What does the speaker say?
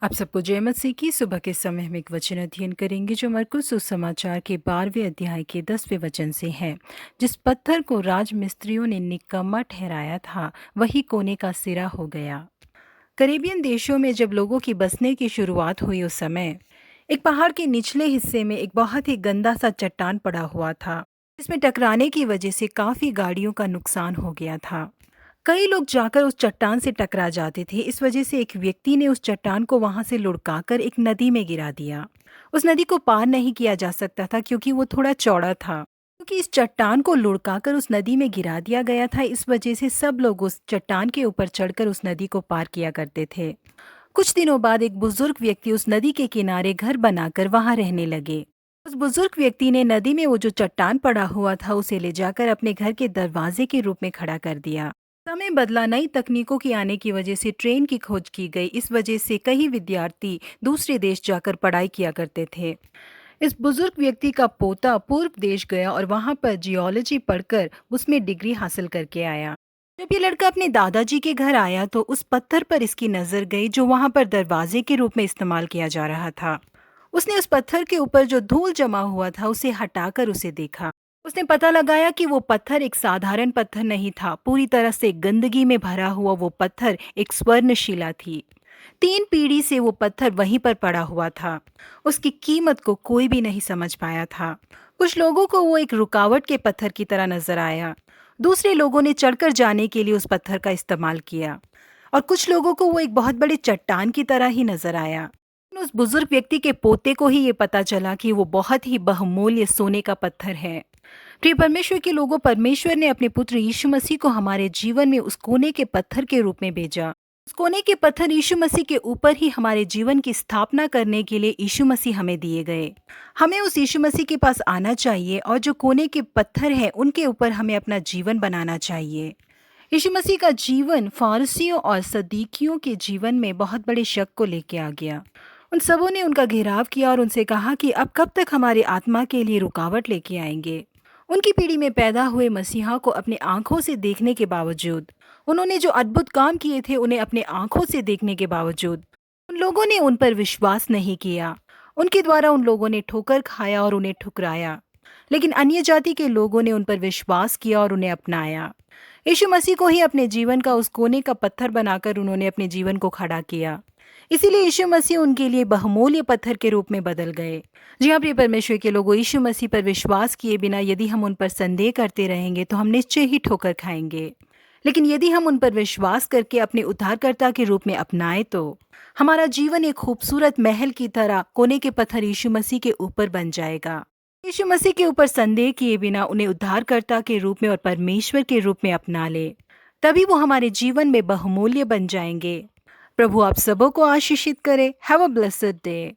आप सबको जय मसीह की। सुबह के समय हम एक वचन अध्ययन करेंगे जो मरकुस सुसमाचार के 12वें अध्याय के 10वें वचन से है। जिस पत्थर को राजमिस्त्रियों ने निकम्मा ठहराया था वही कोने का सिरा हो गया। करेबियन देशों में जब लोगों की बसने की शुरुआत हुई उस समय एक पहाड़ के निचले हिस्से में एक बहुत ही गंदा सा चट्टान पड़ा हुआ था, जिसमें टकराने की वजह से काफी गाड़ियों का नुकसान हो गया था। कई लोग जाकर उस चट्टान से टकरा जाते थे। इस वजह से एक व्यक्ति ने उस चट्टान को वहां से लुढ़काकर एक नदी में गिरा दिया। उस नदी को पार नहीं किया जा सकता था क्योंकि वो थोड़ा चौड़ा था। क्योंकि इस चट्टान को लुढ़काकर उस नदी में गिरा दिया गया था, इस वजह से सब लोग उस चट्टान के ऊपर चढ़कर उस नदी को पार किया करते थे। कुछ दिनों बाद एक बुजुर्ग व्यक्ति उस नदी के किनारे घर बनाकर वहां रहने लगे। उस बुजुर्ग व्यक्ति ने नदी में वो जो चट्टान पड़ा हुआ था उसे ले जाकर अपने घर के दरवाजे के रूप में खड़ा कर दिया। समय बदला, नई तकनीकों के आने की वजह से ट्रेन की खोज की गई। इस वजह से कई विद्यार्थी दूसरे देश जाकर पढ़ाई किया करते थे। इस बुजुर्ग व्यक्ति का पोता पूर्व देश गया और वहां पर जियोलॉजी पढ़कर उसमें डिग्री हासिल करके आया। जब ये लड़का अपने दादाजी के घर आया तो उस पत्थर पर इसकी नजर गई जो वहां पर दरवाजे के रूप में इस्तेमाल किया जा रहा था। उसने उस पत्थर के ऊपर जो धूल जमा हुआ था उसे हटाकर उसे देखा। उसने पता लगाया कि वो पत्थर एक साधारण पत्थर नहीं था, पूरी तरह से गंदगी में भरा हुआ वो पत्थर एक स्वर्णशिला थी। 3 पीढ़ी से वो पत्थर वहीं पर पड़ा हुआ था। उसकी कीमत को कोई भी नहीं समझ पाया था। कुछ लोगों को वो एक रुकावट के पत्थर की तरह नजर आया। दूसरे लोगों ने चढ़कर जाने के लिए उस पत्थर का इस्तेमाल किया और कुछ लोगों को वो एक बहुत बड़ी चट्टान की तरह ही नजर आया। उस बुजुर्ग व्यक्ति के पोते को ही ये पता चला कि वो बहुत ही बहुमूल्य सोने का पत्थर है। प्रिय परमेश्वर के लोगों, परमेश्वर ने अपने पुत्र यीशु मसीह को हमारे जीवन में उस कोने के पत्थर के रूप में भेजा। उस कोने के पत्थर यीशु मसीह के ऊपर ही हमारे जीवन की स्थापना करने के लिए यीशु मसीह हमें दिए गए। हमें उस यीशु मसीह के पास आना चाहिए और जो कोने के पत्थर हैं उनके ऊपर हमें अपना जीवन बनाना चाहिए। यीशु मसीह का जीवन फारसियों और सदीकियों के जीवन में बहुत बड़े शक को लेके आ गया। उन सबों ने उनका घेराव किया और उनसे कहा कि अब कब तक हमारी आत्मा के लिए रुकावट लेके आएंगे। उनकी पीढ़ी में पैदा हुए मसीहा को अपने आंखों से देखने के बावजूद, उन्होंने जो अद्भुत काम किए थे उन्हें अपने आंखों से देखने के बावजूद, उन लोगों ने उन पर विश्वास नहीं किया। उनके द्वारा उन लोगों ने ठोकर खाया और उन्हें ठुकराया। लेकिन अन्य जाति के लोगों ने उन पर विश्वास किया और उन्हें अपनाया। यीशु मसीह को ही अपने जीवन का उस कोने का पत्थर बनाकर उन्होंने अपने जीवन को खड़ा किया। इसीलिए यीशु मसीह उनके लिए बहुमूल्य पत्थर के रूप में बदल गए। जी हाँ प्रिय परमेश्वर के लोगों, यीशु मसीह पर विश्वास किए बिना यदि हम उन पर संदेह करते रहेंगे तो हम निश्चय ही ठोकर खाएंगे। लेकिन यदि हम उन पर विश्वास करके अपने उद्धारकर्ता के रूप में अपनाएं तो हमारा जीवन एक खूबसूरत महल की तरह कोने के पत्थर यीशु मसीह के ऊपर बन जाएगा। यीशु मसीह के ऊपर संदेह किए बिना उन्हें उद्धारकर्ता के रूप में और परमेश्वर के रूप में अपना ले, तभी वो हमारे जीवन में बहुमूल्य बन जाएंगे। प्रभु आप सबों को आशीषित करे। Have a blessed day.